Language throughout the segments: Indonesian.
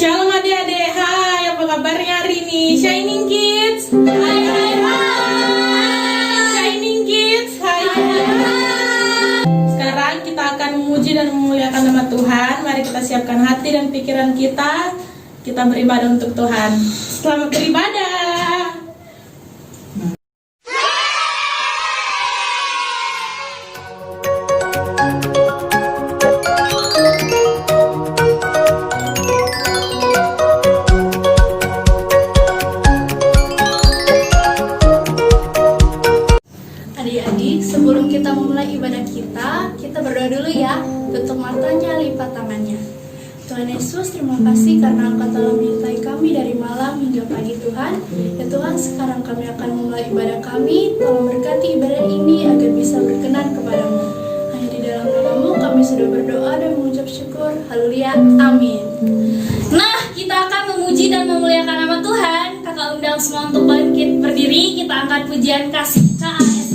Shalom adik-adik, hai, apa kabarnya hari ini? Shining Kids, hai hai hai. Shining Kids, hai hai hai. Sekarang kita akan memuji dan memuliakan nama Tuhan. Mari kita siapkan hati dan pikiran kita. Kita beribadah untuk Tuhan. Selamat beribadah. Adik-adik, sebelum kita memulai ibadah kita berdoa dulu ya. Tutup matanya, lipat tangannya. Tuhan Yesus, terima kasih karena Engkau telah menyertai kami dari malam hingga pagi Tuhan. Ya Tuhan, sekarang kami akan memulai ibadah kami. Tolong berkati ibadah ini agar bisa berkenan kepadamu. Hanya di dalam nama-Mu kami sudah berdoa dan mengucap syukur. Haleluya, amin. Nah, kita akan memuji dan memuliakan nama Tuhan. Kakak undang semua untuk bangkit berdiri. Kita angkat pujian kasih KASI.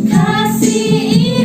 Kasih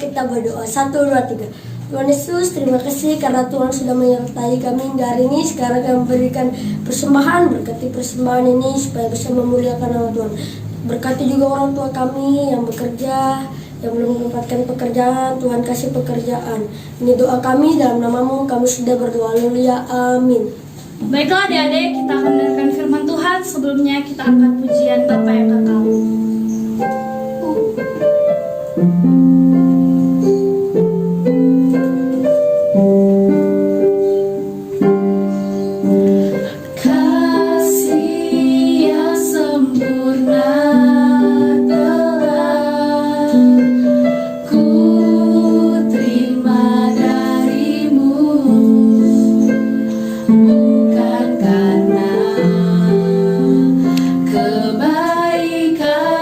kita berdoa. 1, 2, 3. Tuhan Yesus, terima kasih karena Tuhan sudah menyertai kami hingga hari ini. Sekarang kami memberikan persembahan, berkati persembahan ini supaya bisa memuliakan nama Tuhan. Berkati juga orang tua kami yang bekerja, yang belum mendapatkan pekerjaan. Tuhan kasih pekerjaan. Ini doa kami dalam namamu, kami sudah berdoa. Haleluya, amin. Baiklah adik-adik, kita akan mendengarkan firman Tuhan. Sebelumnya kita angkat pujian Bapa yang kekal. Kasih yang sempurna telah ku terima darimu, bukan karena kebaikan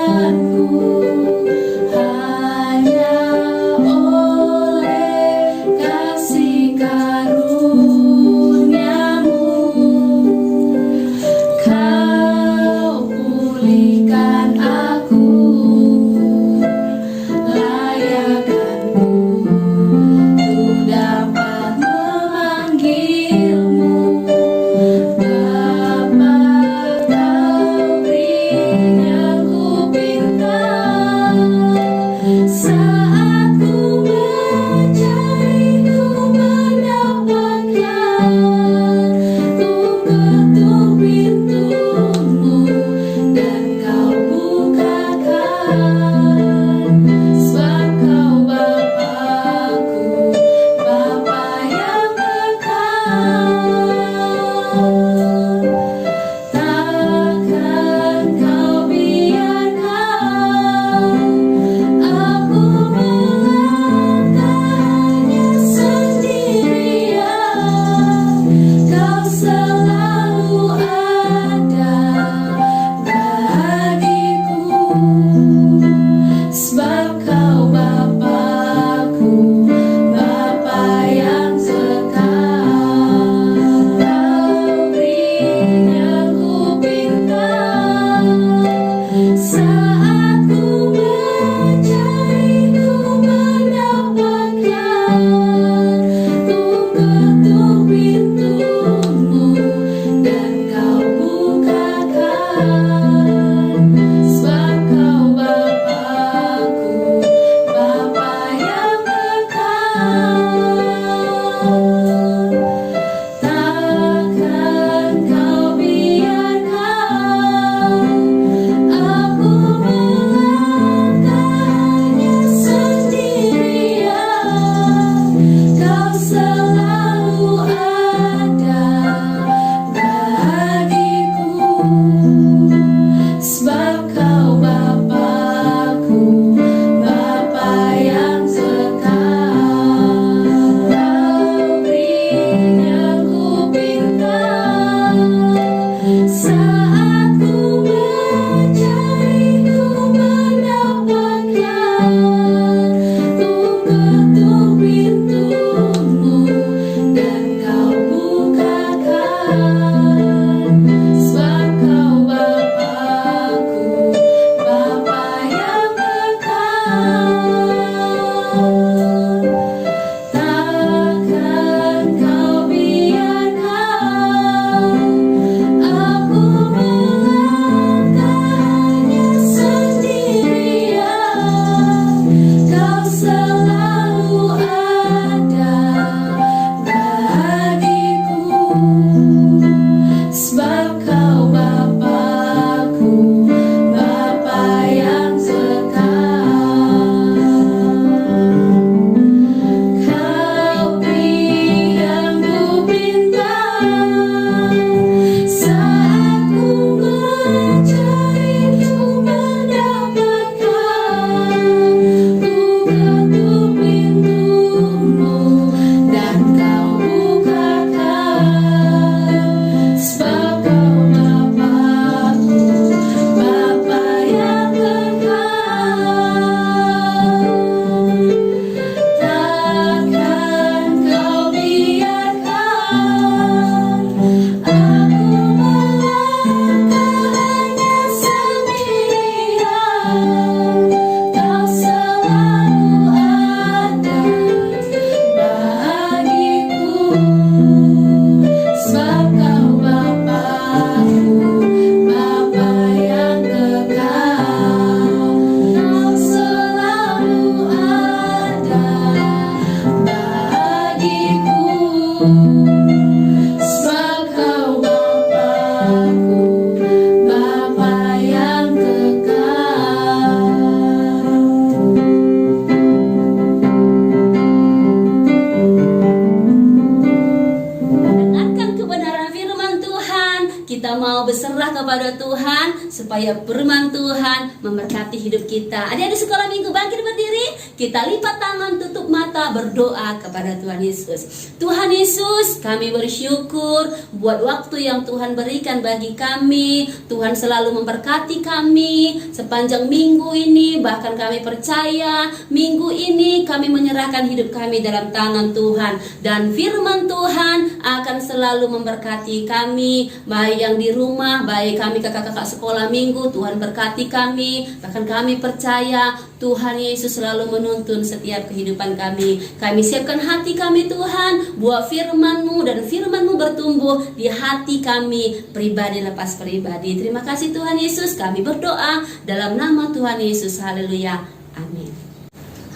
Tuhan, supaya firman Tuhan memberkati hidup kita. Adik-adik sekolah minggu, bangkit berdiri. Kita lipat tangan, tutup mata, berdoa kepada Tuhan Yesus. Tuhan Yesus, kami bersyukur buat waktu yang Tuhan berikan bagi kami. Tuhan selalu memberkati kami sepanjang minggu ini. Bahkan kami percaya minggu ini kami menyerahkan hidup kami dalam tangan Tuhan. Dan firman Tuhan akan selalu memberkati kami, baik yang di rumah, baik kami kakak-kakak sekolah minggu. Tuhan berkati kami. Bahkan kami percaya Tuhan Yesus selalu menuntun setiap kehidupan kami. Kami siapkan hati kami Tuhan, buat firman-Mu, dan firman-Mu bertumbuh di hati kami pribadi lepas pribadi. Terima kasih Tuhan Yesus, kami berdoa dalam nama Tuhan Yesus. Haleluya, amin.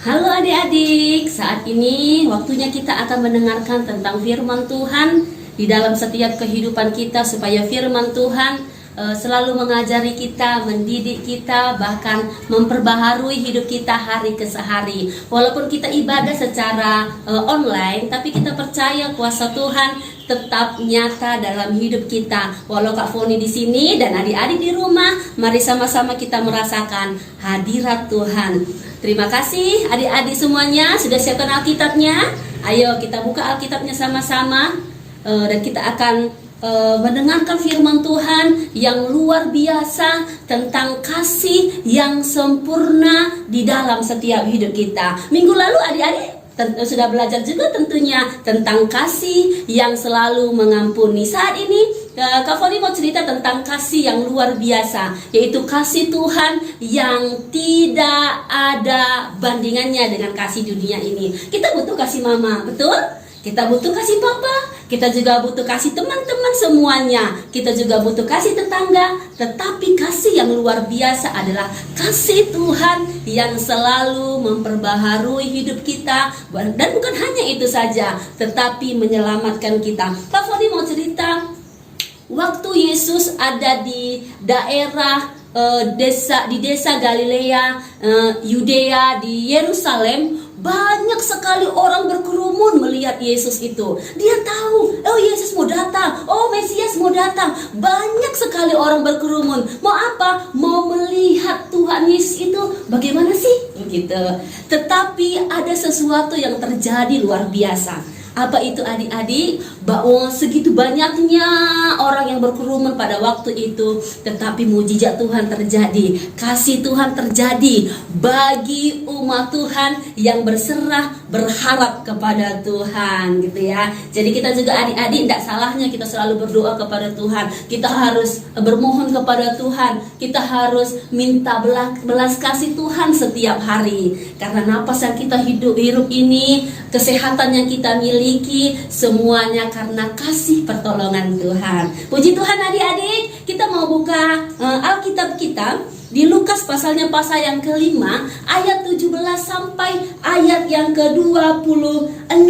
Halo adik-adik, saat ini waktunya kita akan mendengarkan tentang firman Tuhan di dalam setiap kehidupan kita, supaya firman Tuhan selalu mengajari kita, mendidik kita, bahkan memperbaharui hidup kita hari ke hari. Walaupun kita ibadah secara online, tapi kita percaya kuasa Tuhan tetap nyata dalam hidup kita. Walau Kak Foni di sini dan adik-adik di rumah, mari sama-sama kita merasakan hadirat Tuhan. Terima kasih adik-adik semuanya, sudah siapkan Alkitabnya. Ayo kita buka Alkitabnya sama-sama, dan kita akan mendengarkan firman Tuhan yang luar biasa tentang kasih yang sempurna di dalam setiap hidup kita. Minggu lalu adik-adik sudah belajar juga tentunya tentang kasih yang selalu mengampuni. Saat ini Kak Foni mau cerita tentang kasih yang luar biasa, yaitu kasih Tuhan yang tidak ada bandingannya dengan kasih dunia ini. Kita butuh kasih mama, betul? Kita butuh kasih papa, kita juga butuh kasih teman-teman semuanya, kita juga butuh kasih tetangga. Tetapi kasih yang luar biasa adalah kasih Tuhan yang selalu memperbaharui hidup kita. Dan bukan hanya itu saja, tetapi menyelamatkan kita. Kak Foni mau cerita, waktu Yesus ada di daerah di desa Galilea, Yudea, di Yerusalem, banyak sekali orang berkerumun melihat Yesus itu. Dia tahu, oh Yesus mau datang, oh Mesias mau datang. Banyak sekali orang berkerumun. Mau apa? Mau melihat Tuhan Yesus itu bagaimana sih? Begitu. Tetapi ada sesuatu yang terjadi luar biasa. Apa itu adik-adik? Bahwa segitu banyaknya orang yang berkerumun pada waktu itu, tetapi mujizat Tuhan terjadi, kasih Tuhan terjadi bagi umat Tuhan yang berserah, berharap kepada Tuhan, gitu ya. Jadi kita juga adik-adik, tidak salahnya kita selalu berdoa kepada Tuhan. Kita harus bermohon kepada Tuhan. Kita harus minta belas kasih Tuhan setiap hari. Karena napas yang kita hirup ini, kesehatan yang kita miliki, semuanya karena kasih pertolongan Tuhan. Puji Tuhan adik-adik, kita mau buka Alkitab kita di Lukas pasal yang kelima, ayat 17 sampai ayat yang ke-26.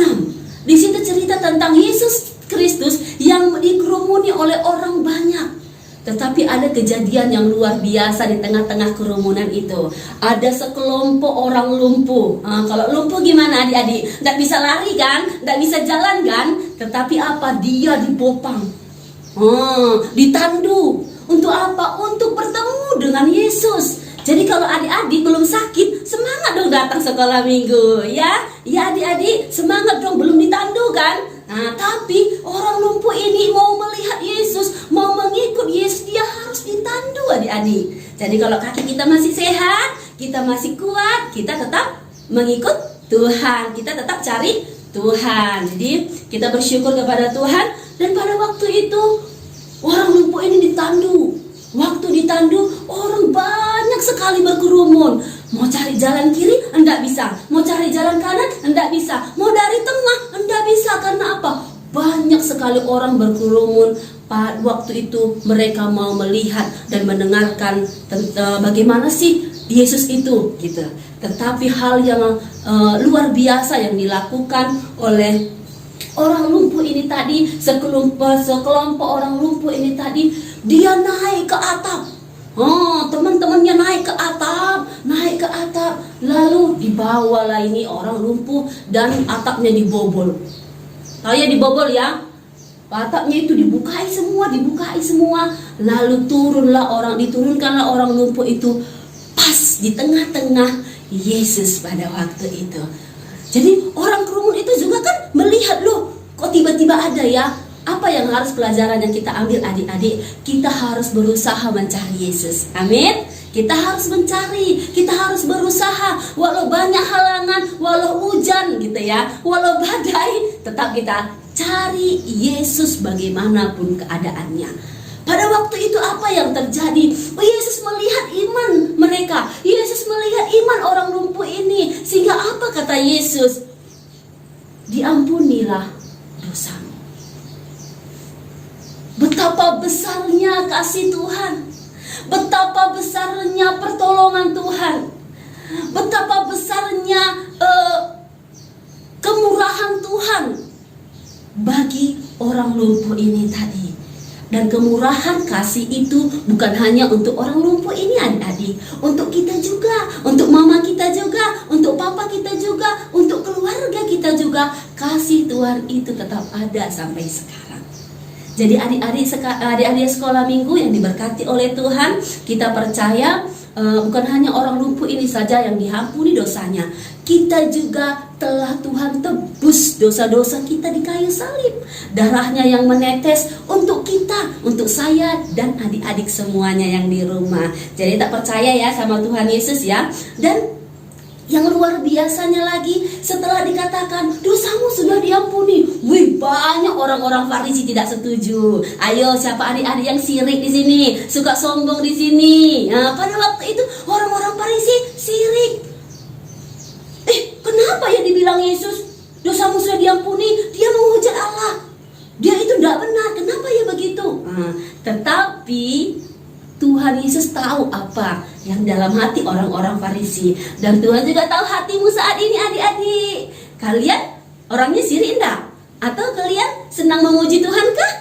Di situ cerita tentang Yesus Kristus yang dikerumuni oleh orang banyak. Tetapi ada kejadian yang luar biasa di tengah-tengah kerumunan itu. Ada sekelompok orang lumpuh. Kalau lumpuh gimana adik-adik? Nggak bisa lari kan? Nggak bisa jalan kan? Tetapi apa? Dia dipopang, ditandu. Untuk apa? Untuk bertemu dengan Yesus. Jadi kalau adik-adik belum sakit, semangat dong datang sekolah minggu, ya. Ya adik-adik, semangat dong, belum ditandu kan? Nah, tapi orang lumpuh ini mau melihat Yesus, mau mengikut Yesus, dia harus ditandu adik-adik. Jadi kalau kaki kita masih sehat, kita masih kuat, kita tetap mengikut Tuhan, kita tetap cari Tuhan. Jadi kita bersyukur kepada Tuhan. Dan pada waktu itu orang lumpuh ini ditandu. Waktu ditandu, orang banyak sekali berkerumun. Mau cari jalan kiri, enggak bisa. Mau cari jalan kanan, enggak bisa. Mau dari tengah, enggak bisa. Karena apa? Banyak sekali orang berkerumun. Pada waktu itu mereka mau melihat dan mendengarkan bagaimana sih Yesus itu, gitu. Tetapi hal yang luar biasa yang dilakukan oleh orang lumpuh ini tadi, sekelompok orang lumpuh ini tadi, dia naik ke atap. Teman-temannya naik ke atap, lalu dibawalah ini orang lumpuh dan atapnya dibobol. Tahu ya dibobol ya? Atapnya itu dibukai semua, lalu diturunkanlah orang lumpuh itu pas di tengah-tengah Yesus pada waktu itu. Jadi orang kerumun itu juga kan melihat, loh kok tiba-tiba ada ya. Apa yang harus pelajaran yang kita ambil adik-adik? Kita harus berusaha mencari Yesus. Amin. Kita harus mencari, kita harus berusaha. Walau banyak halangan, walau hujan gitu ya, walau badai, tetap kita cari Yesus bagaimanapun keadaannya. Pada waktu itu apa yang terjadi? Oh, Yesus melihat iman mereka. Yesus melihat iman orang lumpuh ini. Sehingga apa kata Yesus? Diampunilah dosamu. Betapa besarnya kasih Tuhan, betapa besarnya pertolongan Tuhan, betapa besarnya kemurahan Tuhan bagi orang lumpuh ini tadi. Dan kemurahan kasih itu bukan hanya untuk orang lumpuh ini adik-adik, untuk kita juga, untuk mama kita juga, untuk papa kita juga, untuk keluarga kita juga. Kasih Tuhan itu tetap ada sampai sekarang. Jadi adik-adik sekolah minggu yang diberkati oleh Tuhan, kita percaya bukan hanya orang lumpuh ini saja yang diampuni dosanya. Kita juga telah Tuhan tebus dosa-dosa kita di kayu salib. Darahnya yang menetes untuk kita, untuk saya dan adik-adik semuanya yang di rumah. Jadi tak percaya ya sama Tuhan Yesus ya. Dan yang luar biasanya lagi, setelah dikatakan dosamu sudah diampuni, wih, banyak orang-orang Farisi tidak setuju. Ayo, siapa adik-adik yang sirik di sini, suka sombong di sini? Nah, pada waktu itu orang-orang Farisi sirik. Kenapa ya dibilang Yesus dosamu sudah diampuni? Dia menghujat Allah. Dia itu tidak benar. Kenapa ya begitu? Nah, tetapi Tuhan Yesus tahu apa yang dalam hati orang-orang Farisi. Dan Tuhan juga tahu hatimu saat ini adik-adik. Kalian orangnya sirik enggak? Atau kalian senang memuji Tuhan kah?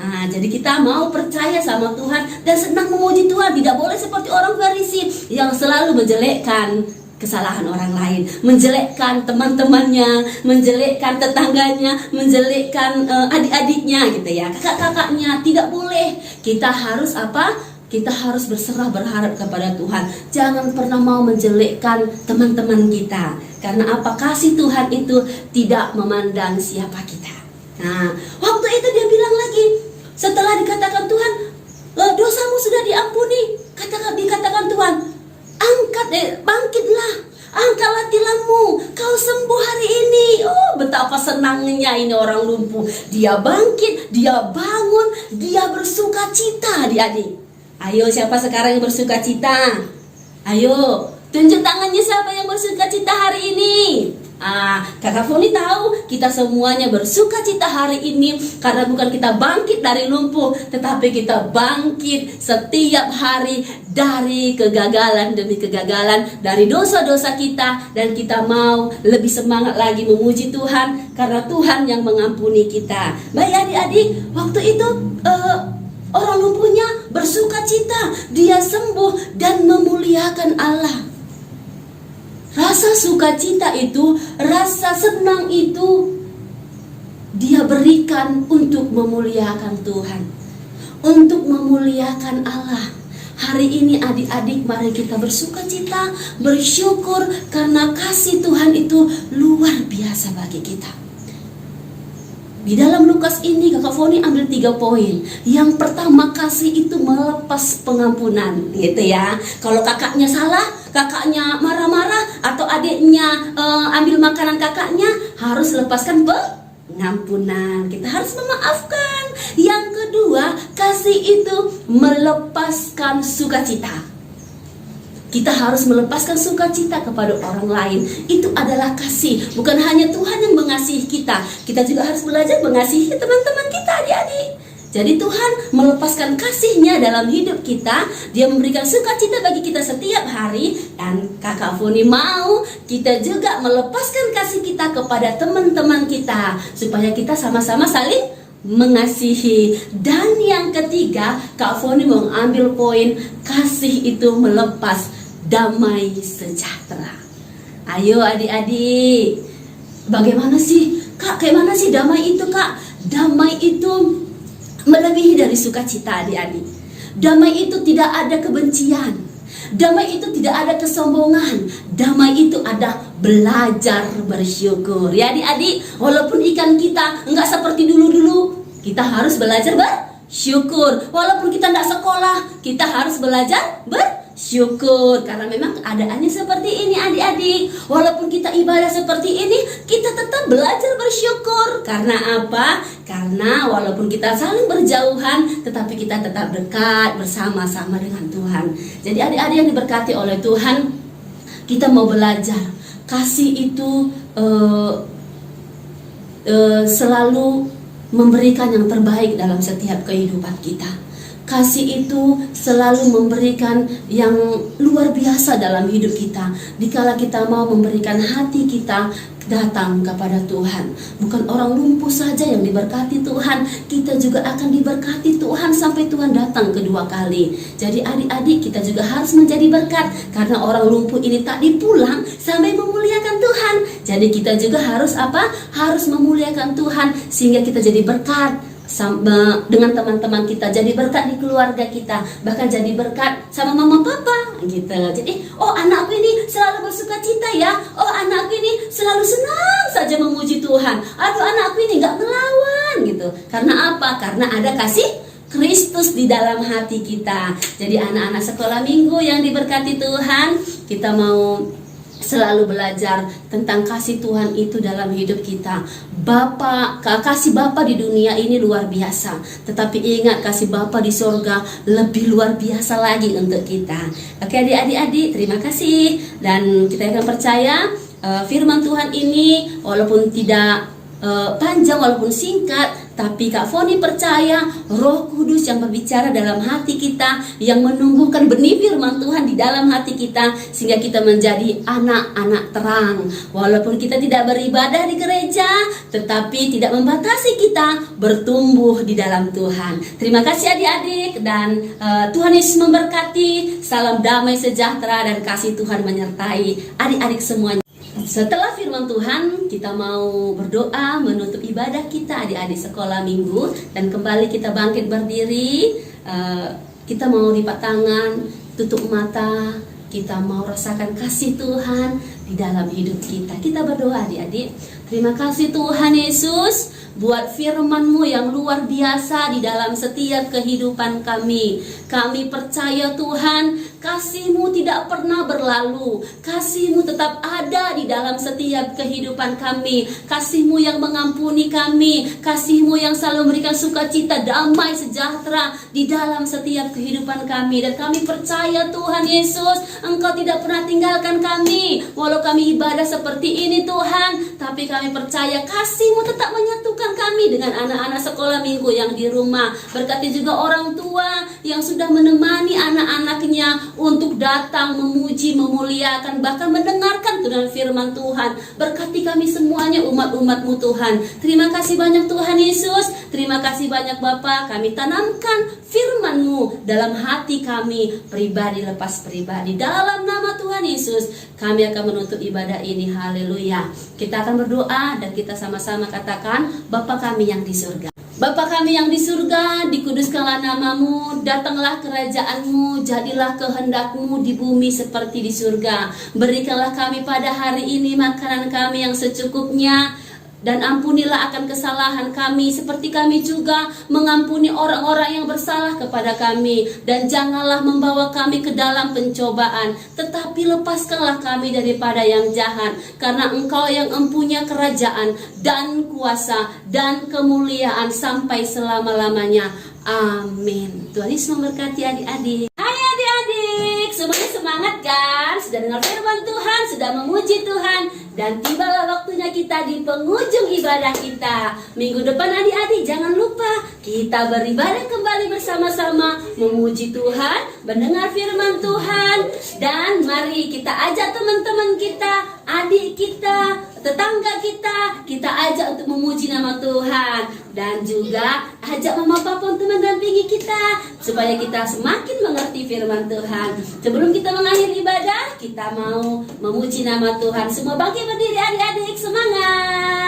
Nah, jadi kita mau percaya sama Tuhan dan senang memuji Tuhan. Tidak boleh seperti orang Farisi yang selalu menjelekkan kesalahan orang lain, menjelekkan teman-temannya, menjelekkan tetangganya, menjelekkan adik-adiknya gitu ya, kakak-kakaknya. Tidak boleh. Kita harus apa? Kita harus berserah berharap kepada Tuhan. Jangan pernah mau menjelekkan teman-teman kita. Karena apa? Kasih Tuhan itu tidak memandang siapa kita. Nah, waktu itu dia bilang lagi, setelah dikatakan Tuhan, dosamu sudah diampuni. Dikatakan Tuhan, bangkitlah, angkatlah tilammu, kau sembuh hari ini. Oh, betapa senangnya ini orang lumpuh. Dia bangkit, dia bangun, dia bersuka cita, adik-adik. Ayo, siapa sekarang yang bersuka cita? Ayo, tunjuk tangannya siapa yang bersuka cita hari ini. Kakak Foni tahu kita semuanya bersuka cita hari ini karena bukan kita bangkit dari lumpuh, tetapi kita bangkit setiap hari dari kegagalan demi kegagalan, dari dosa-dosa kita, dan kita mau lebih semangat lagi memuji Tuhan karena Tuhan yang mengampuni kita. Baik adik-adik, waktu itu orang lumpuhnya bersuka cita, dia sembuh dan memuliakan Allah. Rasa sukacita itu, rasa senang itu dia berikan untuk memuliakan Tuhan, untuk memuliakan Allah. Hari ini adik-adik, mari kita bersukacita, bersyukur karena kasih Tuhan itu luar biasa bagi kita. Di dalam Lukas ini Kakak Foni ambil 3 poin. Yang pertama, kasih itu melepas pengampunan, gitu ya. Kalau kakaknya salah, kakaknya marah-marah, atau adiknya ambil makanan kakaknya, harus lepaskan pengampunan. Kita harus memaafkan. Yang kedua, kasih itu melepaskan sukacita. Kita harus melepaskan sukacita kepada orang lain. Itu adalah kasih. Bukan hanya Tuhan yang mengasihi kita, kita juga harus belajar mengasihi teman-teman kita, adik-adik. Jadi Tuhan melepaskan kasih-Nya dalam hidup kita. Dia memberikan sukacita bagi kita setiap hari. Dan Kakak Foni mau kita juga melepaskan kasih kita kepada teman-teman kita, supaya kita sama-sama saling mengasihi. Dan yang ketiga, Kak Foni mau ambil poin, kasih itu melepas damai sejahtera. Ayo adik-adik, bagaimana sih Kak, kayak mana sih damai itu Kak? Damai itu melebihi dari sukacita adik-adik. Damai itu tidak ada kebencian. Damai itu tidak ada kesombongan. Damai itu ada belajar bersyukur. Ya adik-adik, walaupun ikan kita enggak seperti dulu-dulu, kita harus belajar bersyukur. Walaupun kita enggak sekolah, kita harus belajar bersyukur. Karena memang keadaannya seperti ini adik-adik. Walaupun kita ibadah seperti ini, kita tetap belajar bersyukur. Karena apa? Karena walaupun kita saling berjauhan, tetapi kita tetap dekat bersama-sama dengan Tuhan. Jadi adik-adik yang diberkati oleh Tuhan, kita mau belajar. Kasih itu selalu memberikan yang terbaik dalam setiap kehidupan kita. Kasih itu selalu memberikan yang luar biasa dalam hidup kita. Dikala kita mau memberikan hati kita datang kepada Tuhan. Bukan orang lumpuh saja yang diberkati Tuhan, kita juga akan diberkati Tuhan sampai Tuhan datang kedua kali. Jadi adik-adik, kita juga harus menjadi berkat. Karena orang lumpuh ini tak dipulang sampai memuliakan Tuhan. Jadi kita juga harus apa? Harus memuliakan Tuhan sehingga kita jadi berkat sama dengan teman-teman kita, jadi berkat di keluarga kita, bahkan jadi berkat sama mama papa gitu. Jadi anakku ini selalu bersuka cita ya, anakku ini selalu senang saja memuji Tuhan, anakku ini gak melawan gitu. Karena apa? Karena ada kasih Kristus di dalam hati kita. Jadi anak-anak sekolah minggu yang diberkati Tuhan, kita mau selalu belajar tentang kasih Tuhan itu dalam hidup kita. Kasih Bapa di dunia ini luar biasa, tetapi ingat kasih Bapa di sorga lebih luar biasa lagi untuk kita. Oke adik-adik, terima kasih. Dan kita akan percaya firman Tuhan ini walaupun tidak panjang, walaupun singkat, tapi Kak Foni percaya Roh Kudus yang berbicara dalam hati kita, yang menumbuhkan benih firman Tuhan di dalam hati kita, sehingga kita menjadi anak-anak terang. Walaupun kita tidak beribadah di gereja, tetapi tidak membatasi kita bertumbuh di dalam Tuhan. Terima kasih adik-adik, dan Tuhan Yesus memberkati. Salam damai sejahtera dan kasih Tuhan menyertai adik-adik semuanya. Setelah firman Tuhan, kita mau berdoa menutup ibadah kita adik-adik sekolah minggu, dan kembali kita bangkit berdiri. Kita mau lipat tangan, tutup mata, kita mau rasakan kasih Tuhan di dalam hidup kita. Kita berdoa adik-adik. Terima kasih Tuhan Yesus buat firman-Mu yang luar biasa di dalam setiap kehidupan kami. Kami percaya Tuhan, kasih-Mu tidak pernah berlalu. Kasih-Mu tetap ada di dalam setiap kehidupan kami. Kasih-Mu yang mengampuni kami. Kasih-Mu yang selalu memberikan sukacita, damai, sejahtera di dalam setiap kehidupan kami. Dan kami percaya Tuhan Yesus, Engkau tidak pernah tinggalkan kami. Walau kami ibadah seperti ini Tuhan, tapi kami percaya kasih-Mu tetap menyatukan kami dengan anak-anak sekolah minggu yang di rumah. Berkati juga orang tua yang sudah menemani anak-anaknya untuk datang memuji, memuliakan, bahkan mendengarkan dengan firman Tuhan. Berkati kami semuanya umat-umat-Mu Tuhan. Terima kasih banyak Tuhan Yesus. Terima kasih banyak Bapa. Kami tanamkan firman-Mu dalam hati kami, pribadi lepas pribadi. Dalam nama Tuhan Yesus, kami akan menutup ibadah ini. Haleluya. Kita akan berdoa dan kita sama-sama katakan, Bapa kami yang di surga. Bapa kami yang di surga, dikuduskanlah nama-Mu, datanglah kerajaan-Mu, jadilah kehendak-Mu di bumi seperti di surga. Berikanlah kami pada hari ini makanan kami yang secukupnya, dan ampunilah akan kesalahan kami seperti kami juga mengampuni orang-orang yang bersalah kepada kami. Dan janganlah membawa kami ke dalam pencobaan, tetapi lepaskanlah kami daripada yang jahat. Karena Engkau yang mempunyai kerajaan dan kuasa dan kemuliaan sampai selama-lamanya. Amin. Tuhan Yesus memberkati adik-adik. Hai adik-adik, semuanya semangat kan? Sudah dengar firman Tuhan, sudah memuji Tuhan, dan tibalah waktunya kita di penghujung ibadah kita. Minggu depan adik-adik jangan lupa kita beribadah kembali bersama-sama, memuji Tuhan, mendengar firman Tuhan. Dan mari kita ajak teman-teman kita, adik kita, tetangga kita ajak untuk memuji nama Tuhan. Dan juga ajak mama papa untuk mendampingi kita, supaya kita semakin mengerti firman Tuhan. Sebelum kita mengakhiri ibadah, kita mau memuji nama Tuhan. Semua bangkit berdiri adik-adik, semangat.